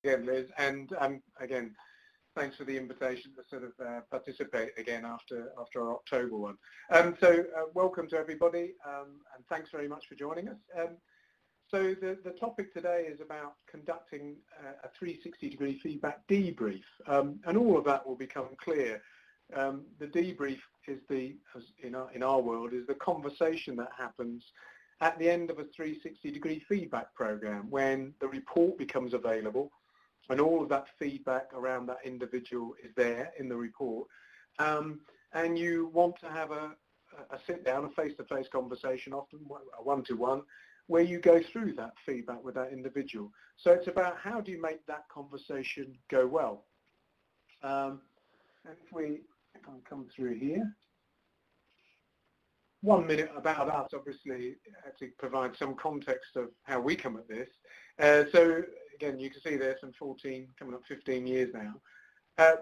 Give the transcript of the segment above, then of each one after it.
again, Liz, and again, thanks for the invitation to sort of participate again after our October one. So welcome to everybody, and thanks very much for joining us. So the topic today is about conducting a 360-degree feedback debrief, and all of that will become clear. The debrief is in our world, is the conversation that happens at the end of a 360-degree feedback program when the report becomes available and all of that feedback around that individual is there in the report. And you want to have a sit-down, a face-to-face conversation, often a one-to-one, where you go through that feedback with that individual. So it's about how do you make that conversation go well. And if I come through here, 1 minute about us, obviously, to provide some context of how we come at this. So again, you can see there's some 14, coming up 15 years now,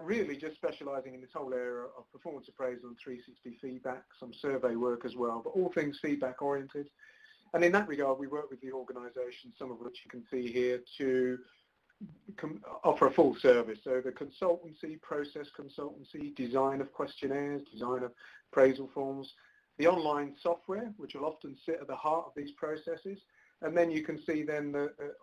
really just specialising in this whole area of performance appraisal and 360 feedback, some survey work as well, but all things feedback oriented. And in that regard, we work with the organisations, some of which you can see here, to offer a full service. So the consultancy, process consultancy, design of questionnaires, design of appraisal forms, the online software, which will often sit at the heart of these processes. And then you can see then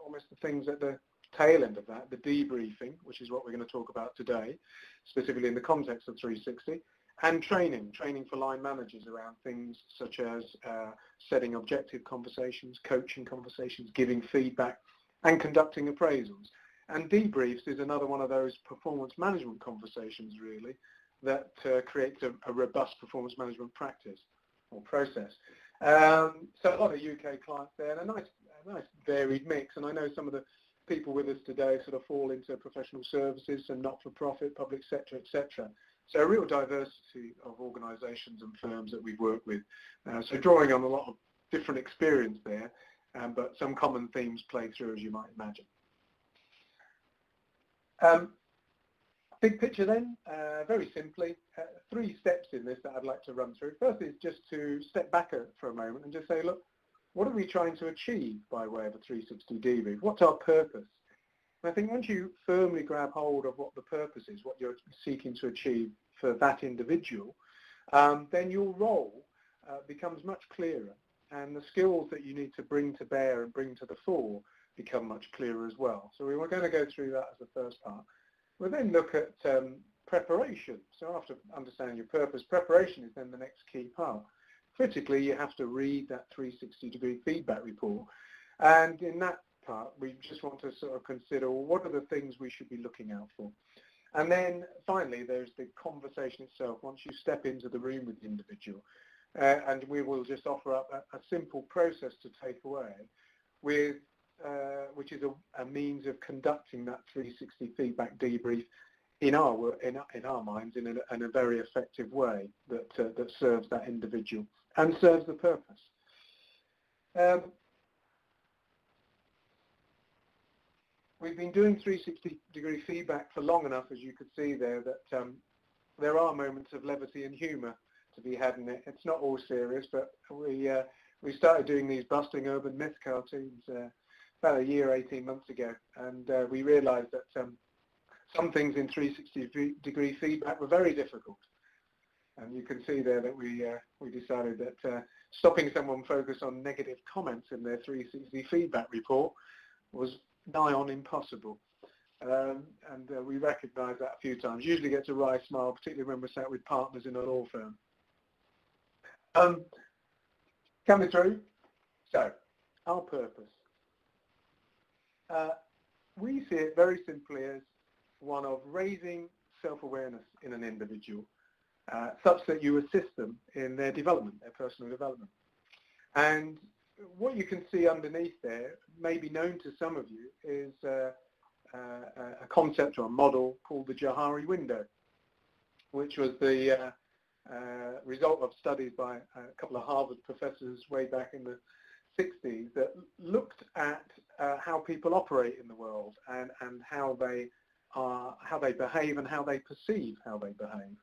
almost the things at the tail end of that, the debriefing, which is what we're going to talk about today, specifically in the context of 360, and training for line managers around things such as setting objective conversations, coaching conversations, giving feedback, and conducting appraisals. And debriefs is another one of those performance management conversations, really, that creates a robust performance management practice or process. So a lot of UK clients there, and a nice varied mix. And I know some of the people with us today sort of fall into professional services and not-for-profit, public sector, etc. So a real diversity of organisations and firms that we work with. So drawing on a lot of different experience there, but some common themes play through, as you might imagine. Big picture then, very simply, 3 steps in this that I'd like to run through. First is just to step back for a moment and just say, look, what are we trying to achieve by way of a 360 debrief? What's our purpose? And I think once you firmly grab hold of what the purpose is, what you're seeking to achieve for that individual, then your role becomes much clearer, and the skills that you need to bring to bear and bring to the fore become much clearer as well. So we were going to go through that as the first part. We'll then look at preparation. So after understanding your purpose, preparation is then the next key part. Critically, you have to read that 360-degree feedback report. And in that part, we just want to sort of consider, well, what are the things we should be looking out for? And then finally, there's the conversation itself, once you step into the room with the individual. And we will just offer up a simple process to take away, with which is a means of conducting that 360 feedback debrief in our minds in a very effective way that serves that individual and serves the purpose. We've been doing 360-degree feedback for long enough, as you could see there, that there are moments of levity and humour to be had in it. It's not all serious, but we started doing these Busting Urban Myth cartoons about a year, 18 months ago, and we realised that some things in 360-degree feedback were very difficult. And you can see there that we decided that stopping someone focus on negative comments in their 360 feedback report was nigh on impossible. And we recognised that a few times. Usually gets a wry smile, particularly when we're sat with partners in a law firm. Coming through. So, our purpose. We see it very simply as one of raising self-awareness in an individual, such that you assist them in their development, their personal development. And what you can see underneath there, may be known to some of you, is a concept or a model called the Johari window, which was the result of studies by a couple of Harvard professors way back in the 60s that looked at how people operate in the world and how they behave and how they perceive how they behave.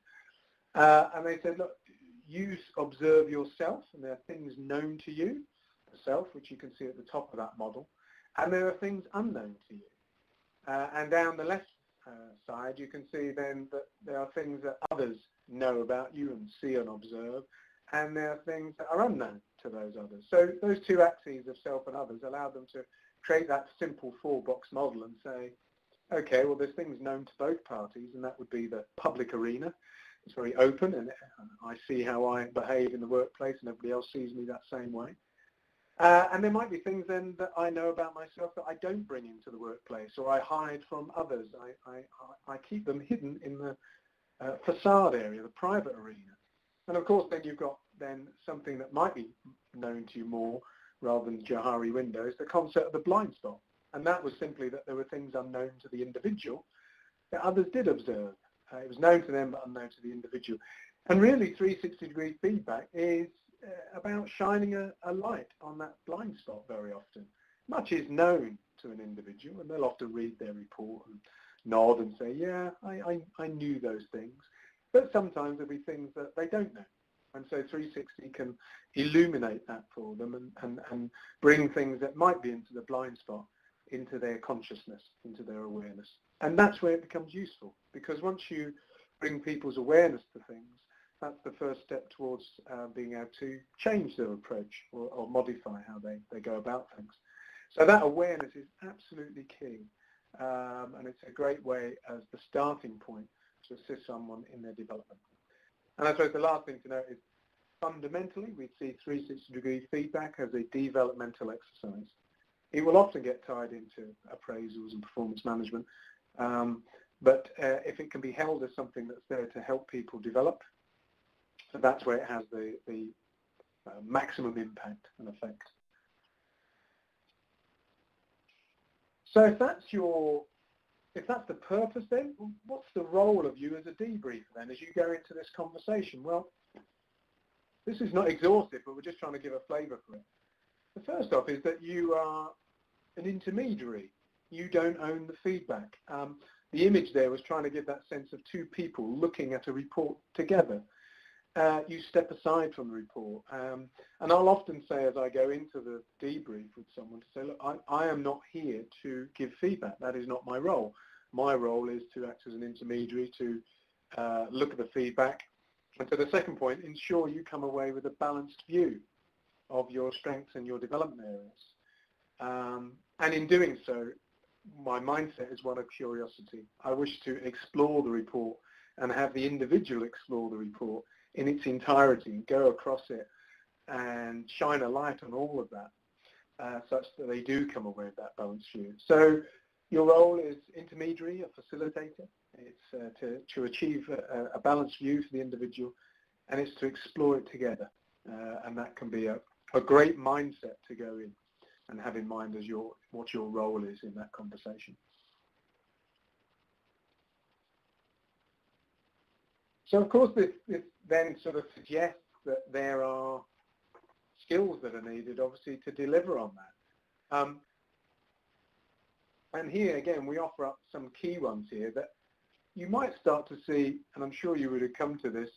And they said, look, you observe yourself, and there are things known to you, the self, which you can see at the top of that model, and there are things unknown to you. And down the left side, you can see then that there are things that others know about you and see and observe, and there are things that are unknown to those others. So those two axes of self and others allow them to create that simple four-box model and say, okay, well, there's things known to both parties, and that would be the public arena. It's very open, and I see how I behave in the workplace, and everybody else sees me that same way. And there might be things then that I know about myself that I don't bring into the workplace, or I hide from others. I keep them hidden in the facade area, the private arena. And of course, then you've got then something that might be known to you more rather than Johari windows, the concept of the blind spot. And that was simply that there were things unknown to the individual that others did observe. It was known to them but unknown to the individual. And really 360-degree feedback is about shining a light on that blind spot very often. Much is known to an individual, and they'll often read their report and nod and say, yeah, I knew those things. But sometimes there'll be things that they don't know. And so 360 can illuminate that for them and bring things that might be into the blind spot into their consciousness, into their awareness. And that's where it becomes useful, because once you bring people's awareness to things, that's the first step towards being able to change their approach or modify how they go about things. So that awareness is absolutely key, and it's a great way as the starting point to assist someone in their development. And I suppose the last thing to note is fundamentally we see 360-degree feedback as a developmental exercise. It will often get tied into appraisals and performance management, but if it can be held as something that's there to help people develop, that's where it has the maximum impact and effect. So if that's the purpose, then what's the role of you as a debriefer then as you go into this conversation? Well, this is not exhaustive, but we're just trying to give a flavour for it. The first off is that you are an intermediary. You don't own the feedback. The image there was trying to give that sense of two people looking at a report together. You step aside from the report. And I'll often say as I go into the debrief with someone to say, look, I am not here to give feedback. That is not my role. My role is to act as an intermediary, to look at the feedback. And to the second point, ensure you come away with a balanced view of your strengths and your development areas. And in doing so, my mindset is one of curiosity. I wish to explore the report and have the individual explore the report in its entirety and go across it and shine a light on all of that such that they do come away with that balanced view. So your role is intermediary, a facilitator. It's to achieve a balanced view for the individual, and it's to explore it together. And that can be a great mindset to go in and have in mind as what your role is in that conversation. So of course this then sort of suggests that there are skills that are needed obviously to deliver on that. And here again we offer up some key ones here that you might start to see, and I'm sure you would have come to this,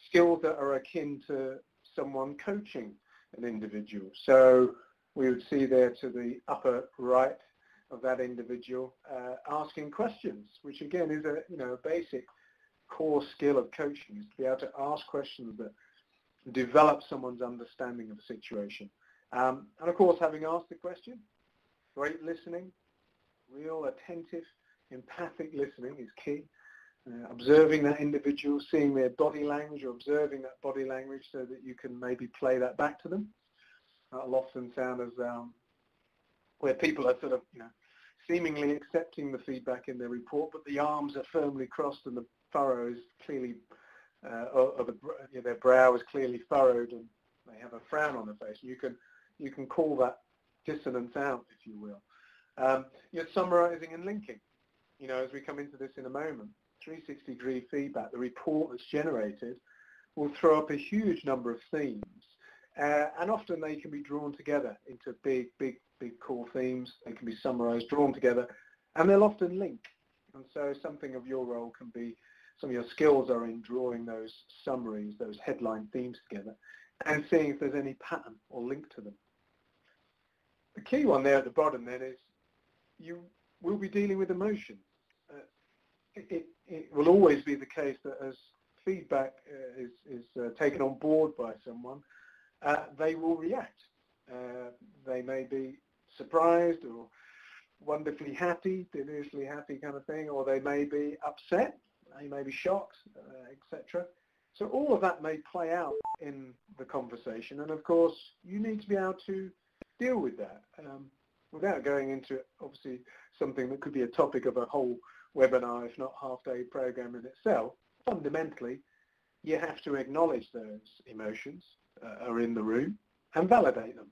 skills that are akin to someone coaching an individual. So we would see there to the upper right of that individual asking questions, which again is a basic core skill of coaching, is to be able to ask questions that develop someone's understanding of a situation. And of course, having asked the question, great listening, real attentive, empathic listening is key. Observing that individual, seeing their body language or observing that body language so that you can maybe play that back to them. That'll often sound as where people are sort of, seemingly accepting the feedback in their report, but the arms are firmly crossed and the furrow is clearly, their brow is clearly furrowed and they have a frown on their face. You can call that dissonance out, if you will. You're summarising and linking. As we come into this in a moment, 360-degree feedback, the report that's generated will throw up a huge number of themes. And often they can be drawn together into big core themes. They can be summarised, drawn together, and they'll often link. And so something of your role can be, some of your skills are in drawing those summaries, those headline themes together, and seeing if there's any pattern or link to them. The key one there at the bottom then is you we'll be dealing with emotion. It will always be the case that as feedback is taken on board by someone, they will react. They may be surprised or wonderfully happy, deliriously happy kind of thing, or they may be upset, they may be shocked, etc. So all of that may play out in the conversation, and of course you need to be able to deal with that without going into, obviously, something that could be a topic of a whole webinar, if not half-day program in itself. Fundamentally, you have to acknowledge those emotions are in the room and validate them,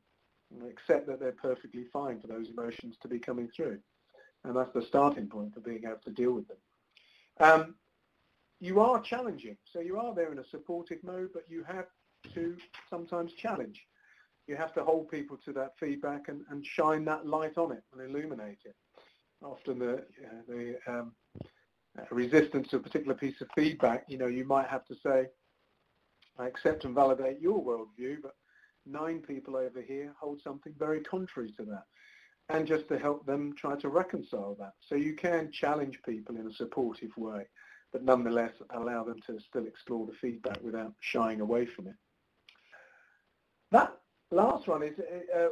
and accept that they're perfectly fine for those emotions to be coming through. And that's the starting point for being able to deal with them. You are challenging, so you are there in a supportive mode, but you have to sometimes challenge. You have to hold people to that feedback and shine that light on it and illuminate it. Often the resistance to a particular piece of feedback, you might have to say, I accept and validate your worldview, but 9 people over here hold something very contrary to that. And just to help them try to reconcile that. So you can challenge people in a supportive way, but nonetheless allow them to still explore the feedback without shying away from it. That last one is,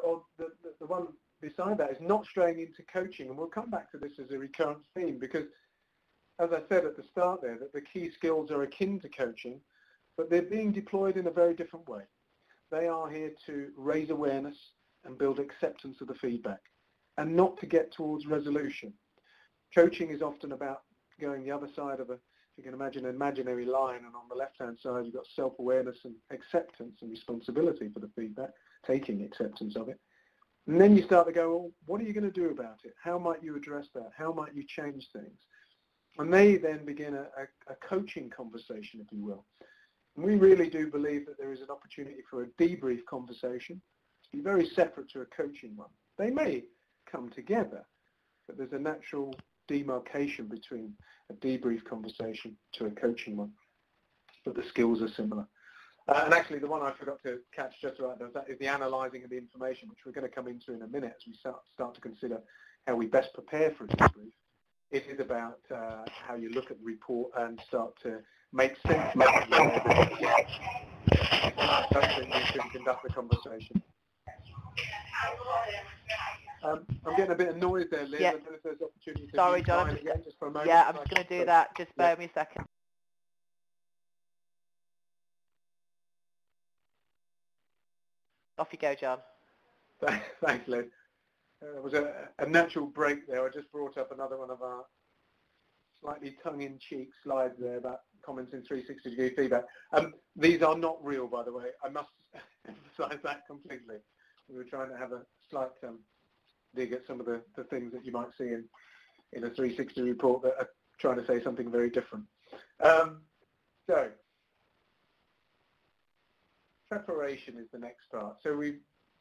or the one beside that, is not straying into coaching, and we'll come back to this as a recurrent theme because, as I said at the start there, that the key skills are akin to coaching, but they're being deployed in a very different way. They are here to raise awareness and build acceptance of the feedback, and not to get towards resolution. Coaching is often about going the other side of if you can imagine an imaginary line, and on the left-hand side you've got self-awareness and acceptance and responsibility for the feedback, taking acceptance of it. And then you start to go, well, what are you going to do about it? How might you address that? How might you change things? And they then begin a coaching conversation, if you will. And we really do believe that there is an opportunity for a debrief conversation to be very separate to a coaching one. They may come together, but there's a natural demarcation between a debrief conversation to a coaching one, but the skills are similar. And actually the one I forgot to catch just right now, that is the analysing of the information, which we're going to come into in a minute as we start to consider how we best prepare for a debrief. It is about how you look at the report and start to make sense of it. That's when you can conduct the conversation. I'm getting a bit of noise there, Liz. Yeah. I don't know if there's opportunity to Sorry, John. again, just for a moment. Yeah, I'm just going to do that. Just bear with me a second. Off you go, John. Thanks, Liz. There was a natural break there. I just brought up another one of our slightly tongue-in-cheek slides there about comments in 360-degree feedback. These are not real, by the way. I must emphasise that completely. We were trying to have a slight dig at some of the things that you might see in a 360 report that are trying to say something very different. So, preparation is the next part. So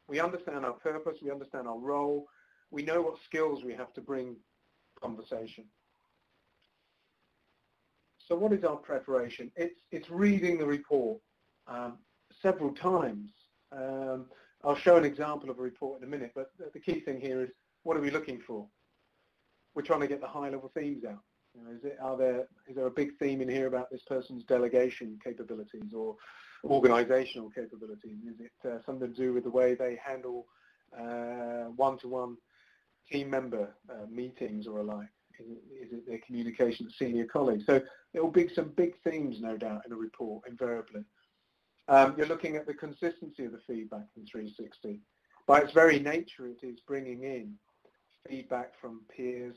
we understand our purpose, we understand our role, we know what skills we have to bring conversation. So what is our preparation? It's reading the report several times. I'll show an example of a report in a minute, but the key thing here is, what are we looking for? We're trying to get the high-level themes out. Is there a big theme in here about this person's delegation capabilities or organizational capabilities? Is it something to do with the way they handle one-to-one team member meetings or alike? Is it their communication to senior colleagues? So there will be some big themes, no doubt, in a report, invariably. You're looking at the consistency of the feedback in 360. By its very nature, it is bringing in feedback from peers,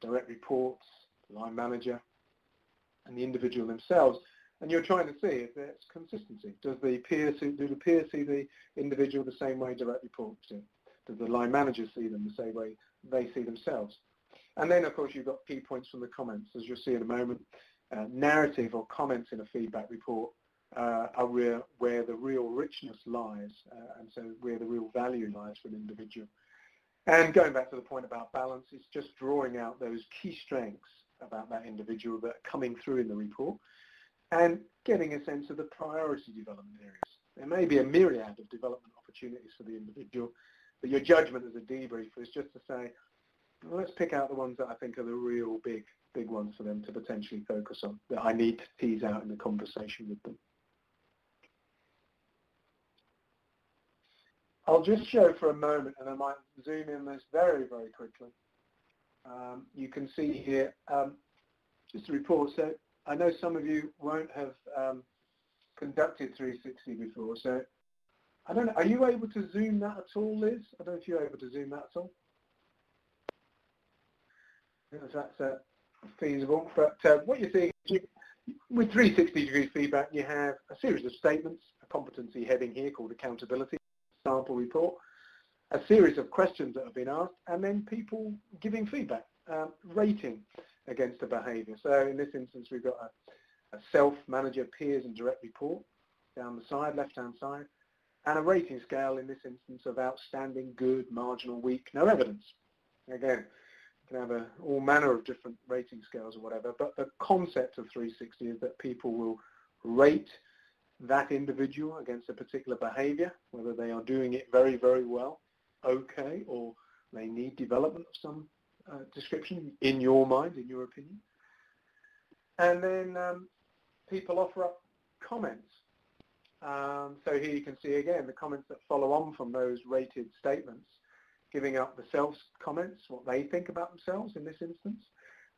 direct reports, line manager, and the individual themselves. And you're trying to see if there's consistency. Do the peers see the individual the same way direct reports do? Does the line manager see them the same way they see themselves? And then, of course, you've got key points from the comments, as you'll see in a moment. Narrative or comments in a feedback report are where the real richness lies, and so where the real value lies for an individual. And going back to the point about balance, it's just drawing out those key strengths about that individual that are coming through in the report and getting a sense of the priority development areas. There may be a myriad of development opportunities for the individual, but your judgment as a debriefer is just to say, Let's pick out the ones that I think are the real big ones for them to potentially focus on, that I need to tease out in the conversation with them. I'll just show for a moment, and I might zoom in this very, very quickly. You can see here just a report. So I know some of you won't have conducted 360 before, so I don't know, are you able to zoom that at all, Liz? I don't know if you're able to zoom that at all. If that's feasible, but what you're seeing with 360-degree feedback, you have a series of statements, a competency heading here called accountability, sample report, a series of questions that have been asked, and then people giving feedback, rating against a behaviour. So in this instance, we've got a self, manager, peers, and direct report down the side, left-hand side, and a rating scale in this instance of outstanding, good, marginal, weak, no evidence. Again, you can have all manner of different rating scales or whatever, but the concept of 360 is that people will rate that individual against a particular behaviour, whether they are doing it very, very well, okay, or they need development of some description in your mind, in your opinion. And then people offer up comments. So here you can see again the comments that follow on from those rated statements, giving up the self comments, what they think about themselves in this instance,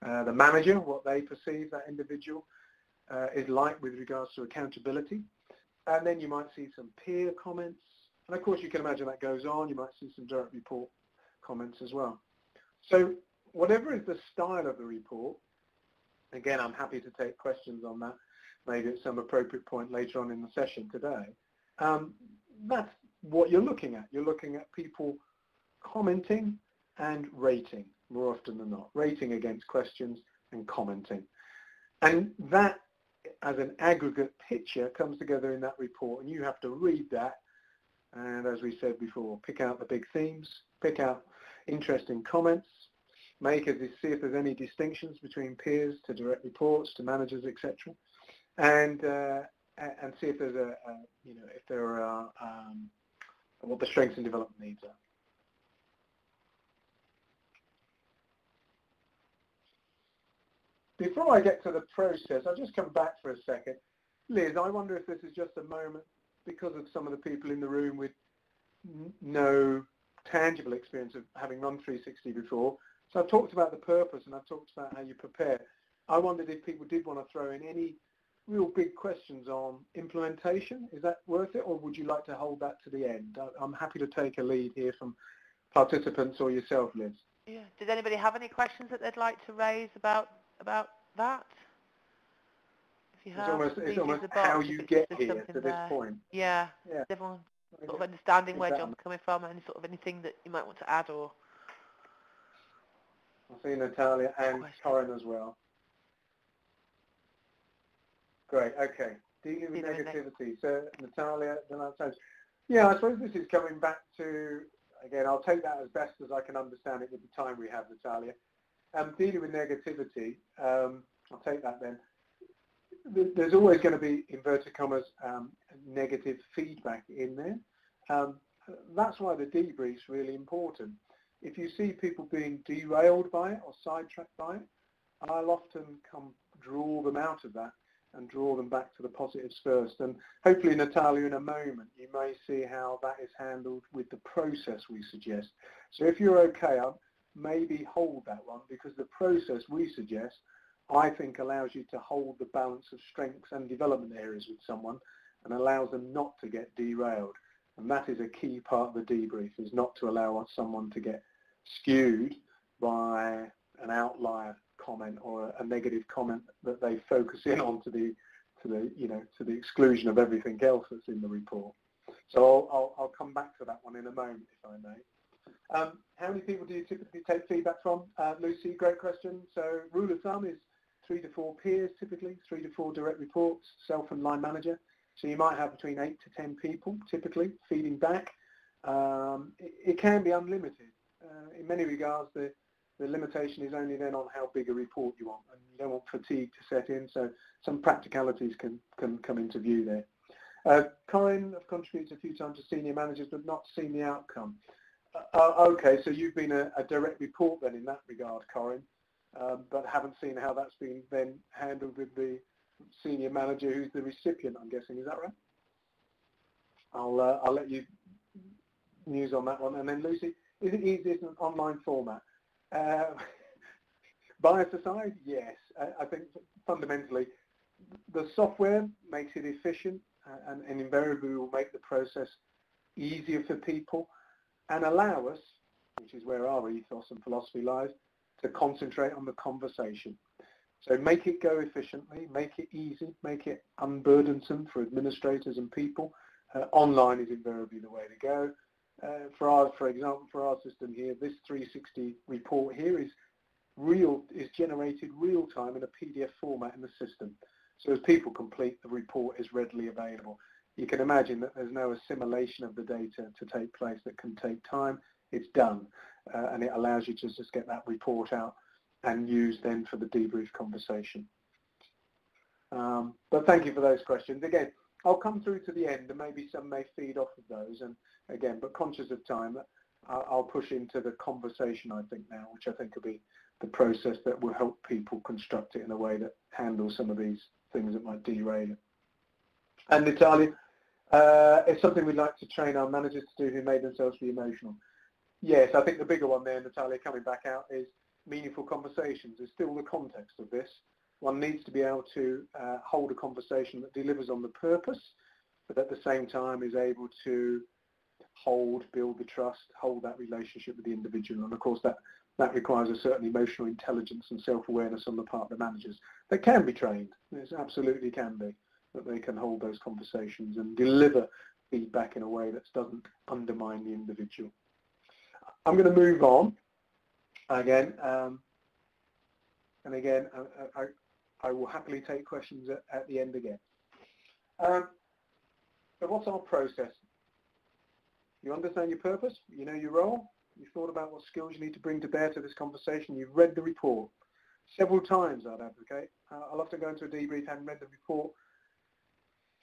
the manager, what they perceive that individual is like with regards to accountability, and then you might see some peer comments, and of course you can imagine that goes on, you might see some direct report comments as well. So whatever is the style of the report, again I'm happy to take questions on that, maybe at some appropriate point later on in the session today. That's what you're looking at. You're looking at people commenting and rating more often than not, rating against questions and commenting. And that, as an aggregate picture, comes together in that report, and you have to read that, and as we said before, pick out the big themes, pick out interesting comments, see if there's any distinctions between peers to direct reports to managers, etc., and see if there's if there are what the strengths and development needs are. Before I get to the process, I'll just come back for a second. Liz, I wonder if this is just a moment, because of some of the people in the room with no tangible experience of having run 360 before. So I've talked about the purpose and I've talked about how you prepare. I wondered if people did want to throw in any real big questions on implementation. Is that worth it, or would you like to hold that to the end? I'm happy to take a lead here from participants or yourself, Liz. Yeah. Does anybody have any questions that they'd like to raise about that? If you have, it's almost how you get here to this point. Yeah. Everyone sort of understanding where John's coming from, and sort of anything that you might want to add or. I see Natalia and Corinne as well. Great. Okay. Dealing with negativity. So Natalia, yeah, I suppose this is coming back to, again, I'll take that as best as I can understand it with the time we have, Natalia. Dealing with negativity, I'll take that then. There's always going to be, inverted commas, negative feedback in there. That's why the debrief's really important. If you see people being derailed by it or sidetracked by it, I'll often draw them out of that and draw them back to the positives first. And hopefully, Natalia, in a moment, you may see how that is handled with the process we suggest. So if you're okay, I'll maybe hold that one, because the process we suggest, I think, allows you to hold the balance of strengths and development areas with someone and allows them not to get derailed. And that is a key part of the debrief, is not to allow someone to get skewed by an outlier comment or a negative comment that they focus in on to the exclusion of everything else that's in the report. So I'll come back to that one in a moment, if I may. How many people do you typically take feedback from? Lucy, great question. So rule of thumb is 3 to 4 peers, typically 3 to 4 direct reports, self and line manager. So you might have between 8 to 10 people typically feeding back. It can be unlimited. In many regards, the limitation is only then on how big a report you want, and you don't want fatigue to set in, so some practicalities can come into view there. Corinne, I've contributed a few times to senior managers but not seen the outcome. Okay, so you've been a direct report then in that regard, Corinne, but haven't seen how that's been then handled with the senior manager who's the recipient, I'm guessing. Is that right? I'll let you muse on that one. And then Lucy, is it easier in an online format? Bias aside, yes. I think fundamentally the software makes it efficient and invariably will make the process easier for people and allow us, which is where our ethos and philosophy lies, to concentrate on the conversation. So make it go efficiently, make it easy, make it unburdensome for administrators and people. Online is invariably the way to go. For example, for our system here, this 360 report here is generated real time in a PDF format in the system. So as people complete, the report is readily available. You can imagine that there's no assimilation of the data to take place that can take time. It's done, and it allows you to just get that report out and use then for the debrief conversation. But thank you for those questions. Again, I'll come through to the end and maybe some may feed off of those. And again, but conscious of time, I'll push into the conversation, I think now, which I think will be the process that will help people construct it in a way that handles some of these things that might derail it. And Natalia, it's something we'd like to train our managers to do who made themselves be emotional. Yes, I think the bigger one there, Natalia, coming back out, is meaningful conversations. Is still the context of this. One needs to be able to hold a conversation that delivers on the purpose, but at the same time is able to build the trust, hold that relationship with the individual. And of course that requires a certain emotional intelligence and self-awareness on the part of the managers. They can be trained. It absolutely can be, that they can hold those conversations and deliver feedback in a way that doesn't undermine the individual. I'm going to move on again, and again, I will happily take questions at the end again. So what's our process? You understand your purpose, you know your role, you thought about what skills you need to bring to bear to this conversation, you've read the report. Several times I'd advocate. I'll often go into a debrief and read the report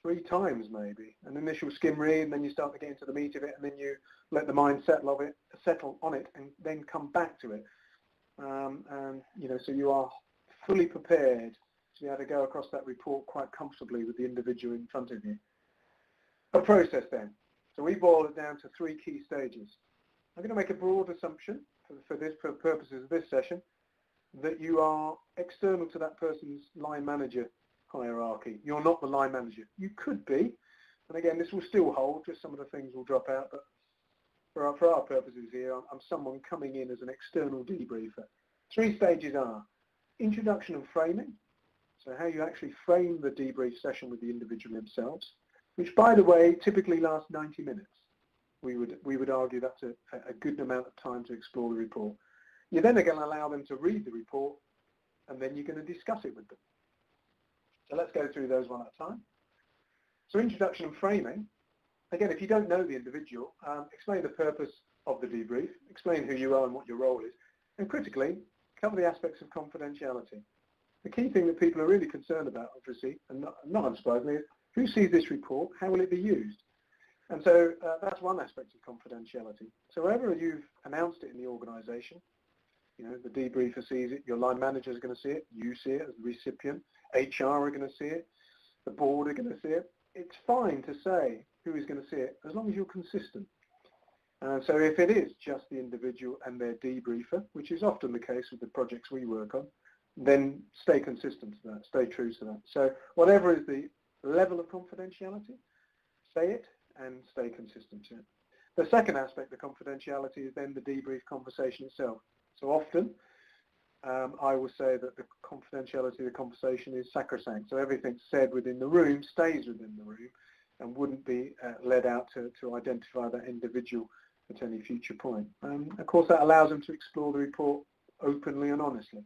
3 times maybe. An initial skim read, and then you start to get into the meat of it, and then you let the mind settle on it, and then come back to it. And you know, so you are fully prepared to be able to go across that report quite comfortably with the individual in front of you. A process then. So we boil it down to 3 key stages. I'm going to make a broad assumption for purposes of this session that you are external to that person's line manager hierarchy. You're not the line manager. You could be, and again, this will still hold, just some of the things will drop out, but for our purposes here, I'm someone coming in as an external debriefer. 3 stages are introduction and framing, so how you actually frame the debrief session with the individual themselves, which, by the way, typically lasts 90 minutes. We would argue that's a good amount of time to explore the report. You're then going to allow them to read the report, and then you're going to discuss it with them. So let's go through those one at a time. So introduction and framing. Again, if you don't know the individual, explain the purpose of the debrief, explain who you are and what your role is, and critically, cover the aspects of confidentiality. The key thing that people are really concerned about, obviously, and not unsurprisingly, is who sees this report, how will it be used? And so that's one aspect of confidentiality. So wherever you've announced it in the organisation, you know, the debriefer sees it, your line manager is going to see it, you see it as the recipient, HR are going to see it, the board are going to see it. It's fine to say who is going to see it as long as you're consistent. So if it is just the individual and their debriefer, which is often the case with the projects we work on, then stay consistent to that, stay true to that. So whatever is the level of confidentiality, say it and stay consistent to it. The second aspect of confidentiality is then the debrief conversation itself. So often, I will say that the confidentiality of the conversation is sacrosanct. So everything said within the room stays within the room and wouldn't be led out to identify that individual at any future point. Of course, that allows them to explore the report openly and honestly.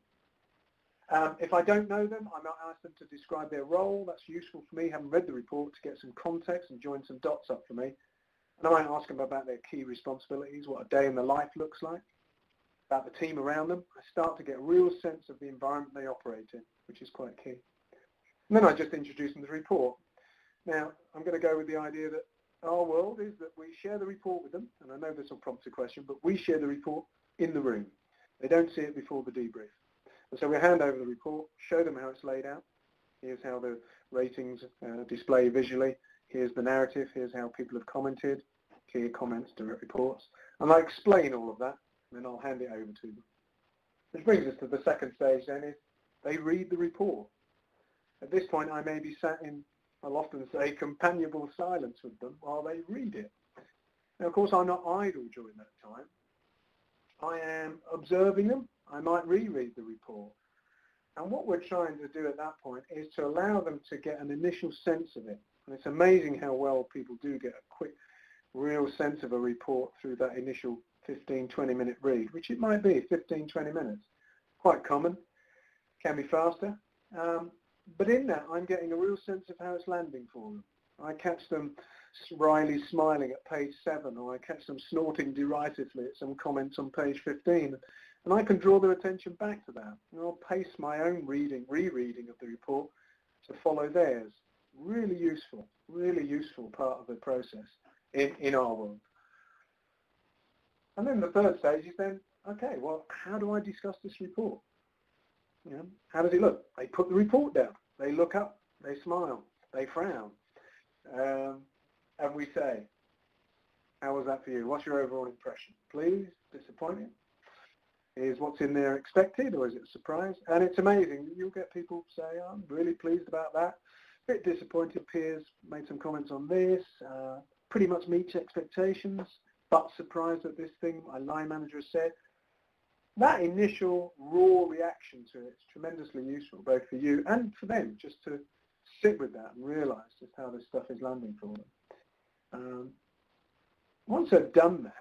If I don't know them, I might ask them to describe their role. That's useful for me, having read the report, to get some context and join some dots up for me. And I might ask them about their key responsibilities, what a day in the life looks like, about the team around them. I start to get a real sense of the environment they operate in, which is quite key. And then I just introduce them to the report. Now, I'm going to go with the idea that our world is that we share the report with them, and I know this will prompt a question, but we share the report in the room. They don't see it before the debrief. And so we hand over the report, show them how it's laid out. Here's how the ratings display visually. Here's the narrative. Here's how people have commented. Clear comments, direct reports. And I explain all of that, and then I'll hand it over to them. Which brings us to the second stage then, is they read the report. At this point, I may be sat in, I'll often say, companionable silence with them while they read it. Now, of course, I'm not idle during that time. I am observing them. I might reread the report. And what we're trying to do at that point is to allow them to get an initial sense of it. And it's amazing how well people do get a quick, real sense of a report through that initial 15, 20-minute read, which it might be, 15, 20 minutes. Quite common, can be faster. But in that, I'm getting a real sense of how it's landing for them. I catch them wryly smiling at page 7, or I catch them snorting derisively at some comments on page 15. And I can draw their attention back to that. And I'll pace my own rereading of the report to follow theirs. Really useful part of the process in our world. And then the third stage is then, okay, well, how do I discuss this report? You know, how does it look? They put the report down. They look up. They smile. They frown. And we say, how was that for you? What's your overall impression? Pleased? Disappointed? Is what's in there expected, or is it a surprise? And it's amazing. You'll get people say, oh, I'm really pleased about that. A bit disappointed. Peers made some comments on this. Pretty much meets expectations, but surprised at this thing my line manager has said. That initial raw reaction to it is tremendously useful, both for you and for them, just to sit with that and realise just how this stuff is landing for them. Once they've done that,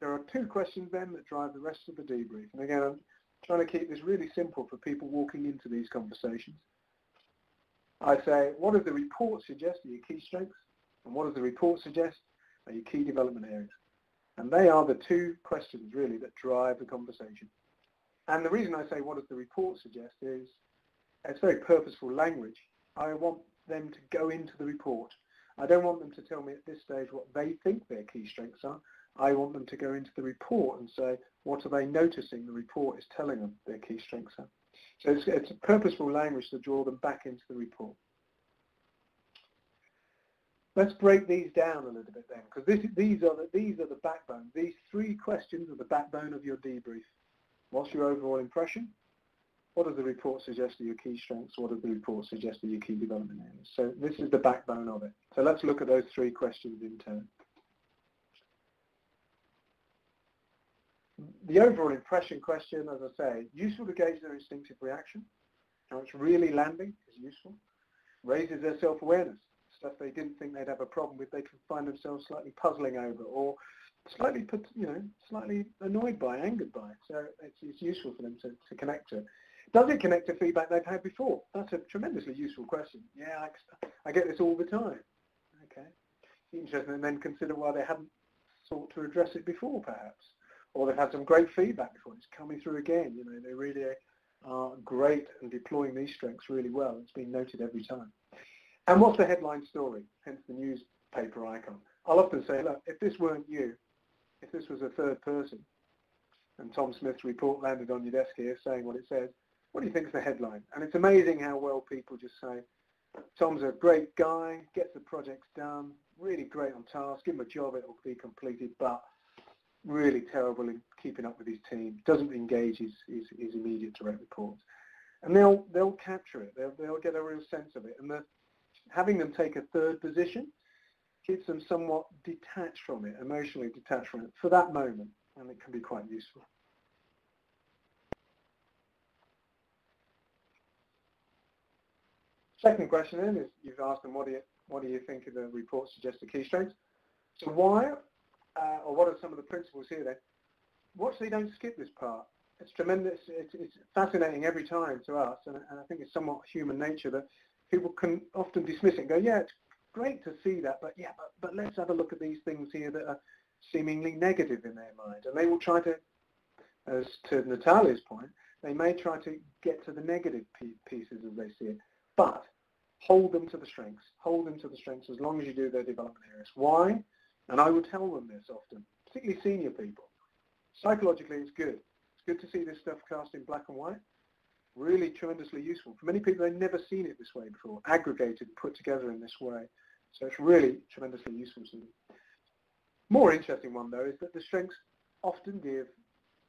there are 2 questions then that drive the rest of the debrief. And again, I'm trying to keep this really simple for people walking into these conversations. I say, what does the report suggest are your key strengths? And what does the report suggest are your key development areas? And they are the 2 questions, really, that drive the conversation. And the reason I say, what does the report suggest, is it's very purposeful language. I want them to go into the report. I don't want them to tell me at this stage what they think their key strengths are. I want them to go into the report and say, what are they noticing the report is telling them their key strengths are. So it's a purposeful language to draw them back into the report. Let's break these down a little bit then, because these are the backbone. These 3 questions are the backbone of your debrief. What's your overall impression? What does the report suggest are your key strengths? What does the report suggest are your key development areas? So this is the backbone of it. So let's look at those 3 questions in turn. The overall impression question, as I say, useful to gauge their instinctive reaction. How it's really landing is useful. Raises their self-awareness. Stuff they didn't think they'd have a problem with, they can find themselves slightly puzzling over, or slightly, slightly annoyed by, angered by. So it's useful for them to connect to it. Does it connect to feedback they've had before? That's a tremendously useful question. Yeah, I get this all the time. Okay, interesting, and then consider why they haven't sought to address it before, perhaps, or they've had some great feedback before. It's coming through again. You know, they really are great and deploying these strengths really well. It's been noted every time. And what's the headline story? Hence the newspaper icon. I'll often say, look, if this weren't you, if this was a third person, and Tom Smith's report landed on your desk here saying what it says, what do you think is the headline? And it's amazing how well people just say, Tom's a great guy, gets the projects done, really great on task, give him a job, it'll be completed, but really terrible in keeping up with his team, doesn't engage his immediate direct reports. And they'll capture it, they'll get a real sense of it. And having them take a third position keeps them somewhat detached from it, emotionally detached from it for that moment, and it can be quite useful. Second question then is, you've asked them, what do you think of the report suggests the key strengths? So why, or what are some of the principles here then? Watch so you don't skip this part. It's tremendous, it's fascinating every time to us, and I think it's somewhat human nature that people can often dismiss it and go, yeah, it's great to see that, but let's have a look at these things here that are seemingly negative in their mind. And they will try to, as to Natalia's point, they may try to get to the negative pieces as they see it. But hold them to the strengths. Hold them to the strengths as long as you do their development areas. Why? And I would tell them this often, particularly senior people. Psychologically, it's good. It's good to see this stuff cast in black and white. Really tremendously useful. For many people, they've never seen it this way before, aggregated, put together in this way. So it's really tremendously useful to them. More interesting one, though, is that the strengths often give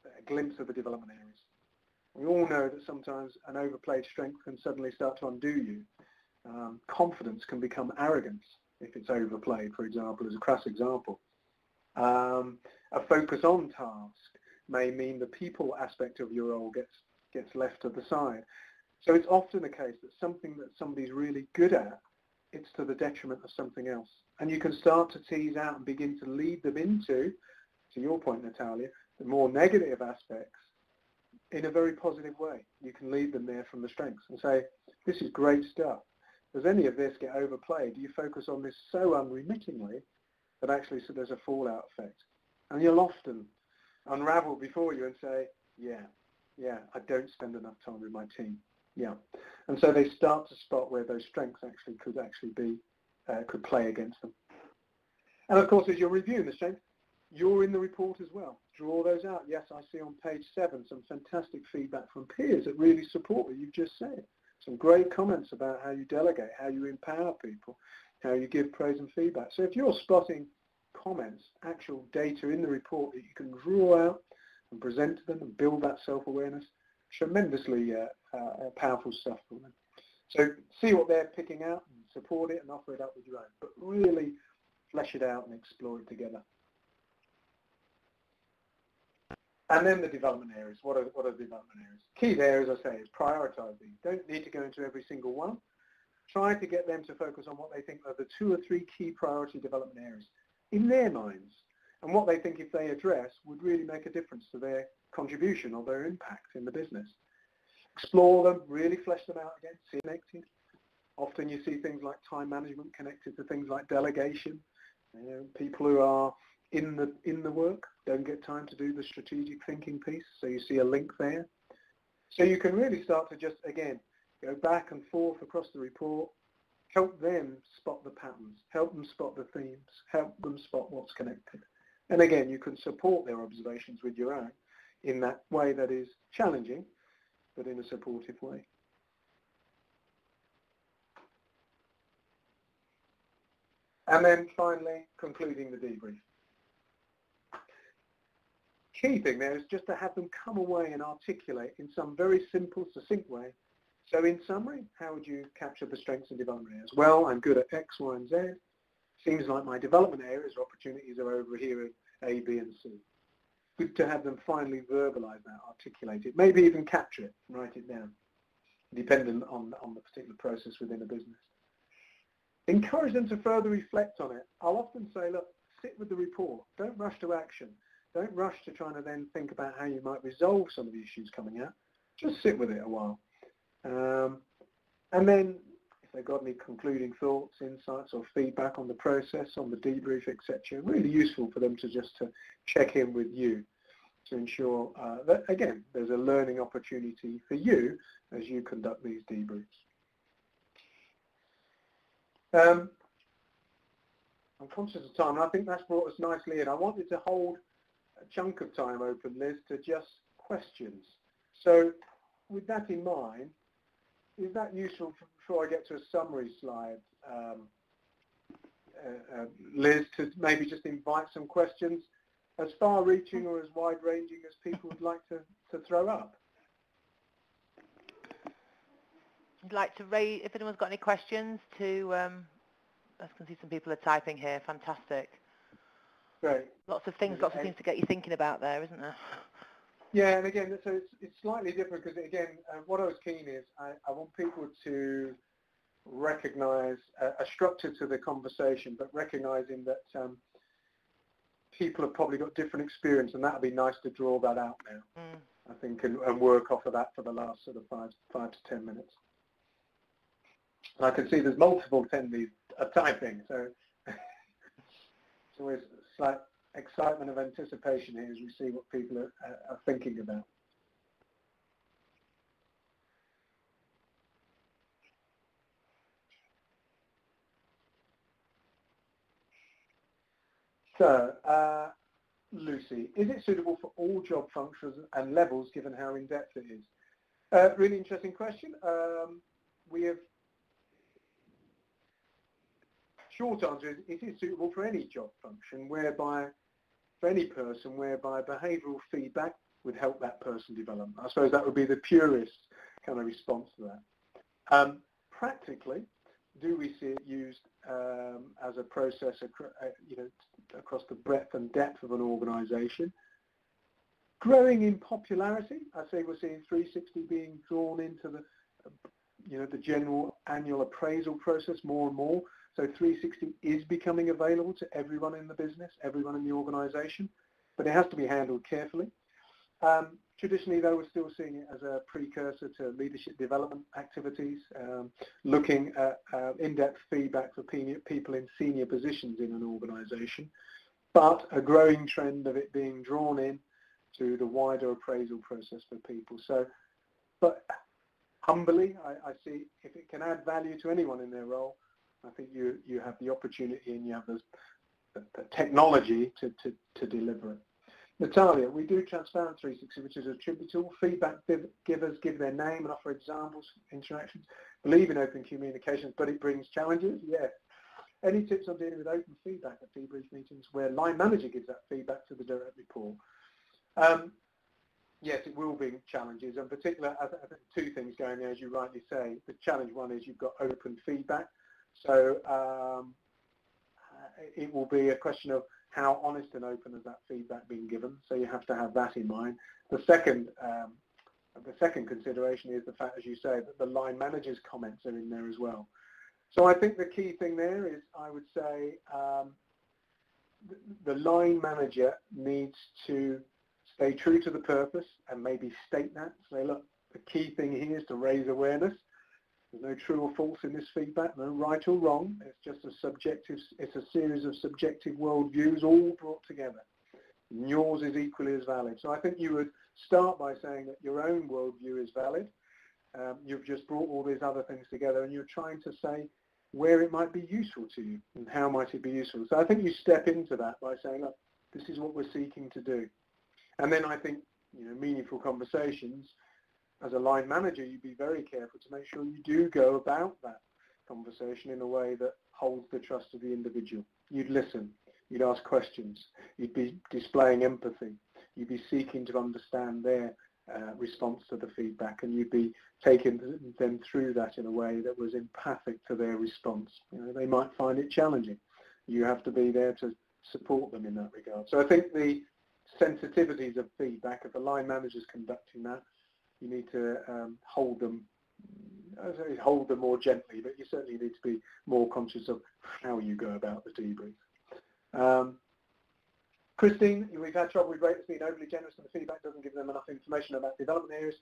a glimpse of the development areas. We all know that sometimes an overplayed strength can suddenly start to undo you. Confidence can become arrogance if it's overplayed, for example, as a crass example. A focus on task may mean the people aspect of your role gets left to the side. So it's often the case that something that somebody's really good at, it's to the detriment of something else. And you can start to tease out and begin to lead them into, to your point, Natalia, the more negative aspects in a very positive way. You can lead them there from the strengths and say, this is great stuff. Does any of this get overplayed? Do you focus on this so unremittingly that actually so there's a fallout effect? And you'll often unravel before you and say, yeah, I don't spend enough time with my team. Yeah. And so they start to spot where those strengths could play against them. And of course, as you're reviewing the strengths, you're in the report as well. Draw those out. Yes, I see on page 7 some fantastic feedback from peers that really support what you've just said. Some great comments about how you delegate, how you empower people, how you give praise and feedback. So if you're spotting comments, actual data in the report that you can draw out and present to them and build that self-awareness, tremendously powerful stuff for them. So see what they're picking out and support it and offer it up with your own, but really flesh it out and explore it together. And then the development areas. What are the development areas? Key there, as I say, is prioritise these. Don't need to go into every single one. Try to get them to focus on what they think are the 2 or 3 key priority development areas in their minds, and what they think if they address would really make a difference to their contribution or their impact in the business. Explore them, really flesh them out again, see connected. Often you see things like time management connected to things like delegation. You know, people who are in the work don't get time to do the strategic thinking piece, so you see a link there. So you can really start to just, again, go back and forth across the report, help them spot the patterns, help them spot the themes, help them spot what's connected. And again, you can support their observations with your own in that way that is challenging, but in a supportive way. And then finally, concluding the debrief. Key thing there is just to have them come away and articulate in some very simple, succinct way. So in summary, how would you capture the strengths and development areas? Well, I'm good at X, Y, and Z. Seems like my development areas or opportunities are over here at A, B, and C. Good to have them finally verbalize that, articulate it, maybe even capture it, write it down, dependent on the particular process within a business. Encourage them to further reflect on it. I'll often say, look, sit with the report. Don't rush to action. Don't rush to trying to then think about how you might resolve some of the issues coming out. Just sit with it a while. And then if they've got any concluding thoughts, insights or feedback on the process, on the debrief, etc., really useful for them to just to check in with you to ensure that, again, there's a learning opportunity for you as you conduct these debriefs. I'm conscious of time, and I think that's brought us nicely in. I wanted to hold a chunk of time open, Liz, to just questions. So with that in mind, is that useful before I get to a summary slide, Liz, to maybe just invite some questions as far-reaching or as wide-ranging as people would like to throw up? I'd like to raise, if anyone's got any questions, to, I can see some people are typing here, fantastic. Great. Lots of things to get you thinking about there, isn't there? Yeah, and again, so it's slightly different because, again, what I was keen is I want people to recognise a structure to the conversation, but recognising that people have probably got different experience, and that would be nice to draw that out now, I think, and work off of that for the last sort of 5 to 10 minutes. And I can see there's multiple attendees typing, so it's always slight excitement of anticipation here as we see what people are thinking about. So, Lucy, is it suitable for all job functions and levels given how in-depth it is? Really interesting question. We have, short answer is it is suitable for any job function whereby, for any person whereby behavioural feedback would help that person develop. I suppose that would be the purest kind of response to that. Practically, do we see it used as a process across the breadth and depth of an organisation? Growing in popularity, I say we're seeing 360 being drawn into the general annual appraisal process more and more. So 360 is becoming available to everyone in the business, everyone in the organisation, but it has to be handled carefully. Traditionally, though, we're still seeing it as a precursor to leadership development activities, looking at in-depth feedback for people in senior positions in an organisation, but a growing trend of it being drawn in to the wider appraisal process for people. So, but humbly, I see if it can add value to anyone in their role, I think you have the opportunity and you have the technology to deliver it. Natalia, we do Transparent 360, which is attributable. Feedback givers give their name and offer examples, interactions. Believe in open communications, but it brings challenges. Yes. Any tips on dealing with open feedback at debrief meetings where line manager gives that feedback to the direct report? Yes, it will bring challenges, and particularly, I think two things going there, as you rightly say. The challenge one is you've got open feedback, so it will be a question of how honest and open has that feedback been given, so you have to have that in mind. The second consideration is the fact, as you say, that the line manager's comments are in there as well. So I think the key thing there is, I would say, the line manager needs to stay true to the purpose and maybe state that. Say, look, the key thing here is to raise awareness. There's no true or false in this feedback, no right or wrong. It's just it's a series of subjective worldviews all brought together. And yours is equally as valid. So I think you would start by saying that your own worldview is valid. You've just brought all these other things together and you're trying to say where it might be useful to you and how might it be useful. So I think you step into that by saying, look, this is what we're seeking to do. And then I think, meaningful conversations, as a line manager, you'd be very careful to make sure you do go about that conversation in a way that holds the trust of the individual. You'd listen, you'd ask questions, you'd be displaying empathy, you'd be seeking to understand their response to the feedback, and you'd be taking them through that in a way that was empathic to their response. They might find it challenging. You have to be there to support them in that regard. So I think the sensitivities of feedback, if a line manager is conducting that, you need to hold them more gently, but you certainly need to be more conscious of how you go about the debrief. Christine, we've had trouble with raters being overly generous and the feedback doesn't give them enough information about development areas.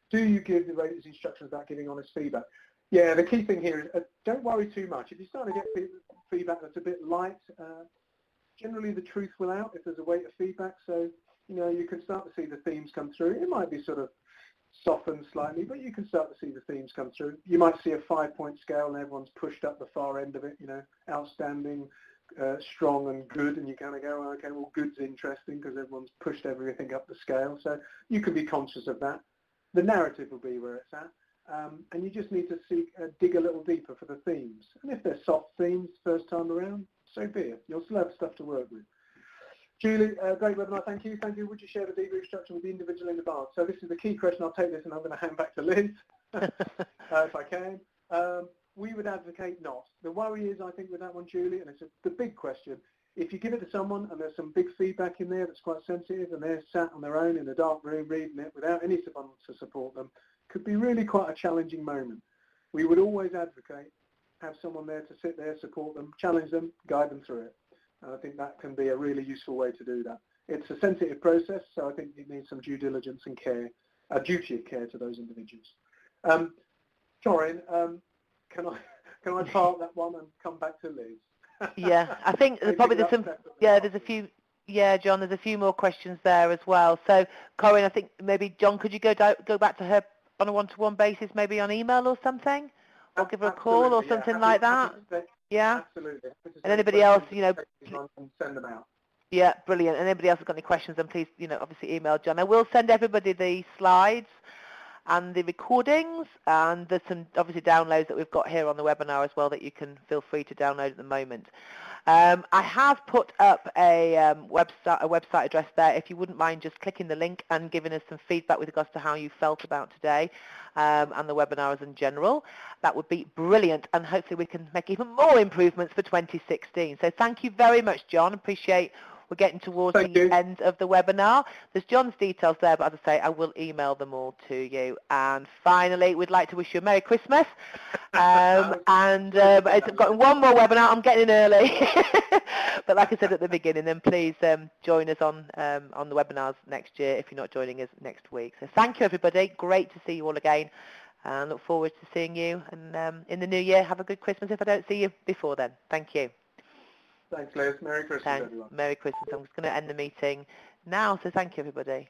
Do you give the raters instructions about giving honest feedback? Yeah, the key thing here is don't worry too much. If you start to get feedback that's a bit light, generally the truth will out if there's a weight of feedback. So, you can start to see the themes come through. It might be sort of softened slightly, but you can start to see the themes come through. You might see a 5-point scale and everyone's pushed up the far end of it, outstanding, strong and good, and you kind of go, okay, well, good's interesting because everyone's pushed everything up the scale. So you can be conscious of that. The narrative will be where it's at, and you just need to dig a little deeper for the themes. And if they're soft themes first time around, so be it. You'll still have stuff to work with. Julie, great webinar, thank you. Thank you. Would you share the debrief structure with the individual in advance? So this is the key question. I'll take this and I'm going to hand back to Liz, if I can. We would advocate not. The worry is, I think, with that one, Julie, and it's the big question, if you give it to someone and there's some big feedback in there that's quite sensitive and they're sat on their own in a dark room reading it without anyone to support them, could be really quite a challenging moment. We would always advocate, have someone there to sit there, support them, challenge them, guide them through it. And I think that can be a really useful way to do that. It's a sensitive process, so I think it needs some due diligence and care, a duty of care to those individuals. Corinne, can I park that one and come back to Liz? Yeah, I think probably there's some, there's a few, John, there's a few more questions there as well. So, Corinne, I think maybe, John, could you go back to her on a one-to-one basis, maybe on email or something? Or give her a call or something like that? Yeah? Absolutely. And anybody else, and send them out. Yeah, brilliant. And anybody else has got any questions, then please, obviously email John. I will send everybody the slides and the recordings, and there's some obviously downloads that we've got here on the webinar as well that you can feel free to download at the moment. I have put up a website address there if you wouldn't mind just clicking the link and giving us some feedback with regards to how you felt about today and the webinars in general. That would be brilliant, and hopefully we can make even more improvements for 2016. So thank you very much, John. Appreciate we're getting towards the end of the webinar. There's John's details there, but as I say, I will email them all to you. And finally, we'd like to wish you a Merry Christmas. I've got one more webinar. I'm getting in early. But like I said at the beginning, then please join us on the webinars next year if you're not joining us next week. So thank you, everybody. Great to see you all again. And look forward to seeing you. And in the new year, have a good Christmas if I don't see you before then. Thank you. Thanks, Liz. Merry Christmas, everyone. Merry Christmas. I'm just going to end the meeting now, so thank you, everybody.